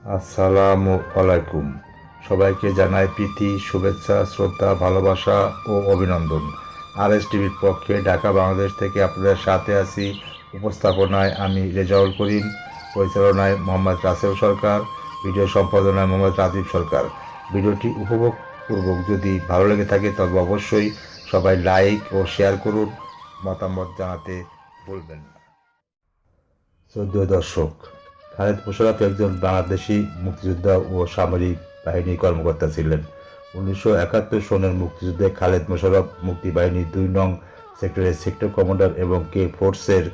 আসসালামু আলাইকুম। সবাইকে জানাই প্রীতি, শুভেচ্ছা, শ্রদ্ধা, ভালোবাসা ও অভিনন্দন। আরএস টিভির পক্ষে ঢাকা বাংলাদেশ থেকে আপনাদের সাথে আছি। উপস্থাপনায় আমি রেজাউল করিম, পরিচালনায় মোহাম্মদ রাসেল সরকার, ভিডিও সম্পাদনায় মোহাম্মদ রাজীব সরকার। ভিডিওটি উপভোগপূর্বক যদি ভালো লেগে থাকে তবে অবশ্যই সবাই লাইক ও শেয়ার করুন, মতামত জানাতে ভুলবেন না। শ্রদ্ধেয় দর্শক, খালেদ মোশাররফ একজন বাংলাদেশি মুক্তিযোদ্ধা ও সামরিক বাহিনীর কর্মকর্তা ছিলেন। 1971 সনের মুক্তিযুদ্ধে খালেদ মোশাররফ মুক্তিবাহিনীর 2 নং সেক্টরের সেক্টর কমান্ডার এবং কে ফোর্সের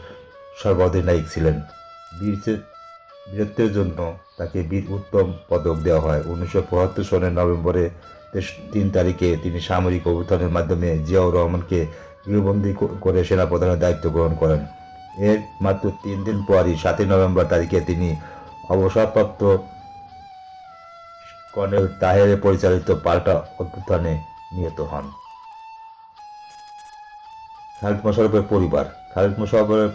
সর্বাধিনায়ক ছিলেন। বীরত্বের জন্য তাকে বীর উত্তম পদক দেওয়া হয়। 1975 সনের নভেম্বরে 3 তারিখে তিনি সামরিক অভ্যুত্থানের মাধ্যমে জিয়াউর রহমানকে গৃহবন্দী করে সেনাপ্রধানের দায়িত্ব গ্রহণ করেন। এর মাত্র 3 দিন পরই 7 নভেম্বর তারিখে তিনি অবসরপ্রাপ্ত কর্নেল তাহের পরিচালিত পাল্টা অভ্যুত্থানে নিহত হন। খালেদ মোশাররফের পরিবার। খালেদ মোশাররফের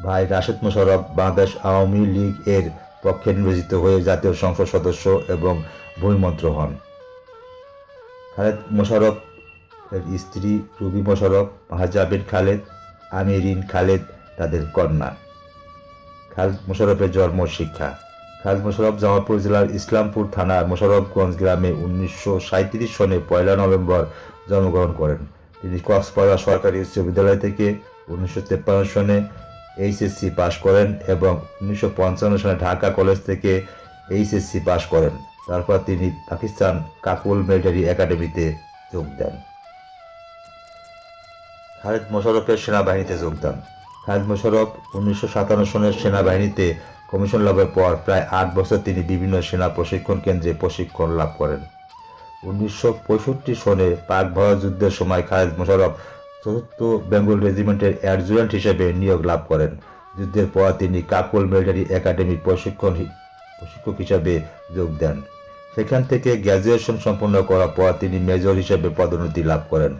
ভাই রাশেদ মোশাররফ বাংলাদেশ আওয়ামী লীগ এর পক্ষে নির্বাচিত হয়ে জাতীয় সংসদ সদস্য এবং ভূমিমন্ত্রী হন। খালেদ মোশাররফ এর স্ত্রী রুবি মোশাররফ, মাহাজাবিন খালেদ, আমিরিন খালেদ তাদের কন্যা। খালেদ মোশাররফের জন্ম শিক্ষা। খালেদ মোশাররফ জামালপুর জেলার ইসলামপুর থানার মোশাররফগঞ্জ গ্রামে 1937 সনে 1 নভেম্বর জন্মগ্রহণ করেন। তিনি কক্সবাজার সরকারি উচ্চ বিদ্যালয় থেকে 1953 সনে এইচএসসি পাশ করেন এবং 1955 সনে ঢাকা কলেজ থেকে এইচএসসি পাশ করেন। তারপর তিনি পাকিস্তান কাকুল মিলিটারি একাডেমিতে যোগ দেন। খালেদ মোশাররফের সেনাবাহিনীতে যোগদান। খালেদ মোশাররফ 1957 সনের সেনাবাহিনীতে কমিশন লাভের পর প্রায় 8 বছর তিনি বিভিন্ন সেনা প্রশিক্ষণ কেন্দ্রে প্রশিক্ষণ লাভ করেন। 1965 সনে পাক ভারত যুদ্ধের সময় খালেদ মোশাররফ 4th বেঙ্গল রেজিমেন্টের অ্যাডজুট্যান্ট হিসেবে নিয়োগ লাভ করেন। যুদ্ধের পর তিনি কাকুল মিলিটারি একাডেমির প্রশিক্ষক হিসেবে যোগ দেন। সেখান থেকে গ্র্যাজুয়েশন সম্পন্ন করার পর তিনি মেজর হিসেবে পদোন্নতি লাভ করেন।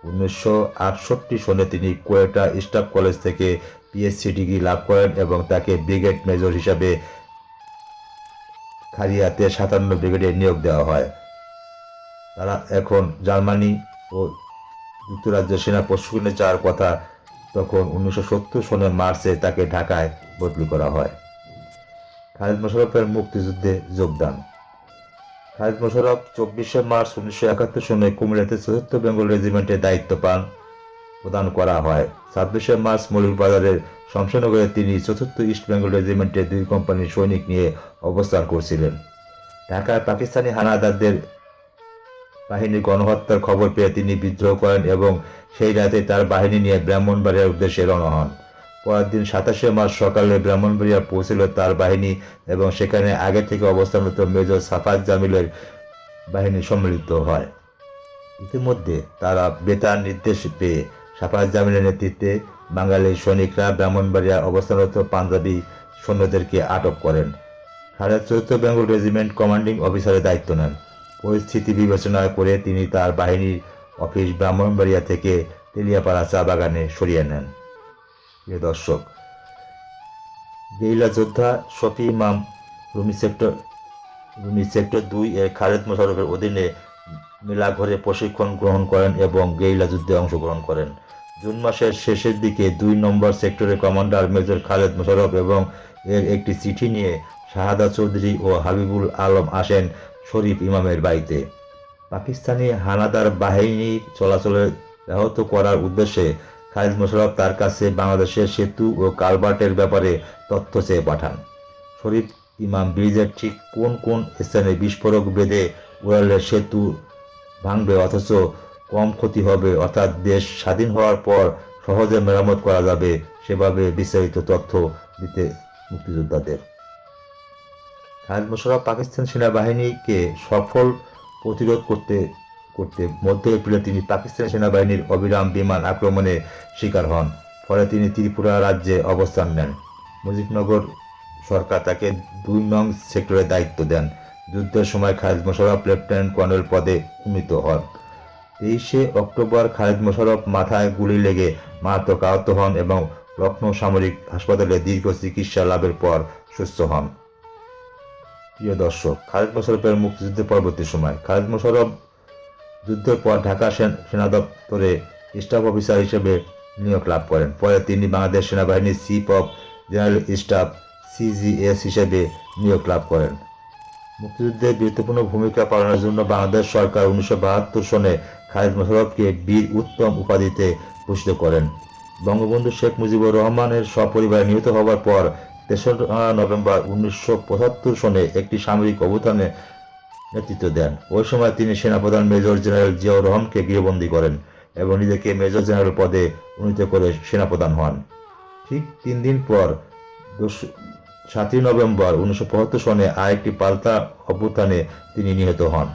1968 সনে তিনি কোয়েটা স্টাফ কলেজ থেকে পিএসসি ডিগ্রি লাভ করেন এবং তাকে ব্রিগেড মেজর হিসাবে খারিয়াতে 57 ব্রিগেডে নিয়োগ দেওয়া হয়। তারা এখন জার্মানি ও যুক্তরাজ্যে সেনা প্রশিক্ষণে যাওয়ার কথা, তখন 1970 সনের মার্চে তাকে ঢাকায় বদলি করা হয়। খালেদ মোশাররফের মুক্তিযুদ্ধে যোগদান। খালেদ মোশাররফ 24 মার্চ 1971 সনে কুমিল্লাতে 4th বেঙ্গল রেজিমেন্টে দায়িত্ব প্রদান করা হয়। 26 মার্চ মৌলভীবাজারের শমশেরনগরে তিনি 4th ইস্ট বেঙ্গল রেজিমেন্টের 2 কোম্পানির সৈনিক নিয়ে অবস্থান করছিলেন। ঢাকায় পাকিস্তানি হানাদারদের বাহিনীর গণহত্যার খবর পেয়ে তিনি বিদ্রোহ করেন এবং সেই রাতে তার বাহিনী নিয়ে ব্রাহ্মণবাড়িয়ার উদ্দেশ্যে রওনা হন। পরের দিন 27 মার্চ সকালে ব্রাহ্মণবাড়িয়া পৌঁছিল তার বাহিনী এবং সেখানে আগে থেকে অবস্থানরত মেজর সাফাত জামিলের বাহিনী সম্মিলিত হয়। ইতিমধ্যে তারা বেতার নির্দেশ পেয়ে সাফাত জামিলের নেতৃত্বে বাঙালি সৈনিকরা ব্রাহ্মণবাড়িয়া অবস্থানরত পাঞ্জাবি সৈন্যদেরকে আটক করেন। Khaled 4th Bengal regiment commanding অফিসারের দায়িত্ব নেন। পরিস্থিতি বিবেচনা করে তিনি তার বাহিনীর অফিস ব্রাহ্মণবাড়িয়া থেকে তেলিয়াপাড়া চা বাগানে সরিয়ে নেন। প্রিয় দর্শক, গেরিলা যোদ্ধা শফি ইমাম রুমি সেক্টর 2 এর খালেদ মোশাররফের অধীনে মেলাঘরে প্রশিক্ষণ গ্রহণ করেন এবং গেরিলা যুদ্ধে অংশগ্রহণ করেন। জুন মাসের শেষের দিকে 2 নম্বর সেক্টরের কমান্ডার মেজর খালেদ মোশাররফ এবং এর একটি চিঠি নিয়ে শাহাদা চৌধুরী ও হাবিবুল আলম আসেন শরীফ ইমামের বাড়িতে। পাকিস্তানি হানাদার বাহিনীর চলাচলে ব্যাহত করার উদ্দেশ্যে খালেদ মোশাররফ তার কাছে বাংলাদেশের সেতু ও কালভার্টের ব্যাপারে তথ্য চেয়ে পাঠান। শরীফ ইমাম ব্রিজের ঠিক কোন কোন স্থানে বিস্ফোরক বেঁধে উড়ালে সেতু ভাঙবে অথচ কম ক্ষতি হবে, অর্থাৎ দেশ স্বাধীন হওয়ার পর সহজে মেরামত করা যাবে, সেভাবে বিস্তারিত তথ্য দিতে মুক্তিযোদ্ধাদের। খালেদ মোশাররফ পাকিস্তান সেনাবাহিনীকে সফল প্রতিরোধ করতে করতে মধ্য এপ্রিলে তিনি পাকিস্তান সেনাবাহিনীর অবিরাম বিমান আক্রমণের শিকার হন। ফলে তিনি ত্রিপুরা রাজ্যে অবস্থান নেন। মুজিবনগর সরকার তাকে 2 নং সেক্টরের দায়িত্ব দেন। যুদ্ধের সময় খালেদ মোশাররফ লেফটেন্যান্ট কর্নেল পদে উন্নীত হন। 23 অক্টোবর খালেদ মোশাররফ মাথায় গুলি লেগে মারাত্মক আহত হন এবং লখনৌ সামরিক হাসপাতালে দীর্ঘ চিকিৎসা লাভের পর সুস্থ হন। প্রিয় দর্শক, খালেদ মোশাররফের মুক্তিযুদ্ধের পরবর্তী সময় খালেদ মোশাররফ যুদ্ধের পর ঢাকা সেনা দপ্তরে স্টাফ অফিসার হিসেবে নিয়োগ লাভ করেন। পরে তিনি বাংলাদেশ সেনাবাহিনীর chief of general staff CGS হিসেবে নিয়োগ লাভ করেন। মুক্তিযুদ্ধে গুরুত্বপূর্ণ ভূমিকা পালনের জন্য বাংলাদেশ সরকার 1972 সনে খালেদ মোশাররফকে বীর উত্তম উপাধিতে ভূষিত করেন। বঙ্গবন্ধু শেখ মুজিবুর রহমানের সপরিবারে নিহত হওয়ার পর 3রা নভেম্বর 1975 সনে একটি সামরিক অভ্যুত্থানে নেতৃত্ব দেন। ওই সময় তিনি সেনাপ্রধান মেজর জেনারেল জিয়াউর রহমানকে গৃহবন্দী করেন এবং নিজেকে মেজর জেনারেল পদে উন্নীত করে সেনাপ্রধান হন। ঠিক 3 দিন পর 7ই নভেম্বর 1975 সনে আরেকটি পাল্টা অভ্যুত্থানে তিনি নিহত হন।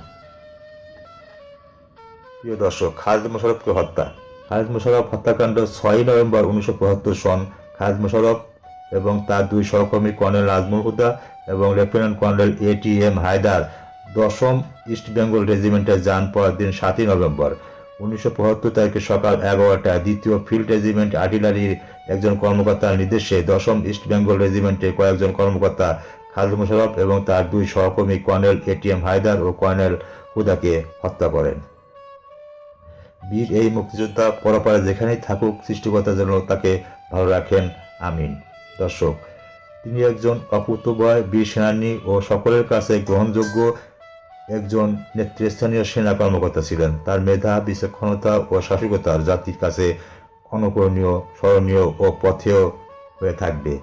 প্রিয় দর্শক, খালেদ মোশাররফকে হত্যা। খালেদ মোশাররফ হত্যাকাণ্ড 6ই নভেম্বর 1975 সন খালেদ মোশাররফ এবং তার 2 সহকর্মী কর্নেল নাজমুল হুদা এবং লেফটেন্যান্ট কর্নেল ATM হায়দার 10ম ইস্ট বেঙ্গল রেজিমেন্টে যান। পরের দিন 7ই নভেম্বর 1975 তারিখে সকাল 11টায় 2য় ফিল্ড রেজিমেন্ট আর্টিলারির একজন কর্মকর্তার নির্দেশে 10ম ইস্ট বেঙ্গল রেজিমেন্টের কয়েকজন কর্মকর্তা খালেদ মোশাররফ এবং তার 2 সহকর্মী কর্নেল ATM হায়দার ও কর্নেল হুদাকে হত্যা করেন। বীর এই মুক্তিযোদ্ধা পরপারে যেখানেই থাকুক, সৃষ্টিকর্তা যেন তাকে ভালো রাখেন, আমিন। দর্শক, তিনি একজন অকুতোভয় বীর সেনানী ও সকলের কাছে গ্রহণযোগ্য একজন নেতৃস্থানীয় সেনা কর্মকর্তা ছিলেন। তার মেধা, বিচক্ষণতা ও সাহসিকতার জাতির কাছে অনুকরণীয়, স্মরণীয় ও পথেয় হয়ে থাকবে।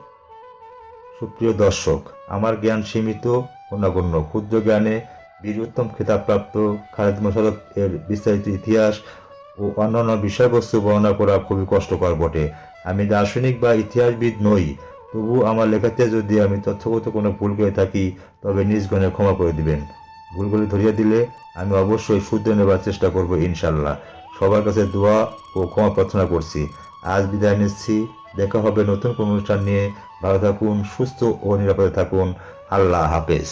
সুপ্রিয় দর্শক, আমার জ্ঞান সীমিত ও নগণ্য। ক্ষুদ্র জ্ঞানে বীরোত্তম খেতাবপ্রাপ্ত খালেদ মোশাররফ এর বিস্তারিত ইতিহাস ও অন্যান্য বিষয়বস্তু বর্ণনা করা খুবই কষ্টকর বটে। আমি দার্শনিক বা ইতিহাসবিদ নই, তবু আমার লেখাতে যদি আমি তথ্যগত কোনো ভুল করে থাকি তবে নিজ গুণে ক্ষমা করে দিবেন। ভুলগুলি ধরিয়ে দিলে আমি অবশ্যই শুধরে নেবার চেষ্টা করব ইনশাল্লাহ। সবার কাছে দোয়া ও ক্ষমা প্রার্থনা করছি। আজ বিদায় নিচ্ছি। দেখা হবে নতুন কোনো অনুষ্ঠান নিয়ে। ভালো থাকুন, সুস্থ ও নিরাপদে থাকুন। আল্লাহ হাফেজ।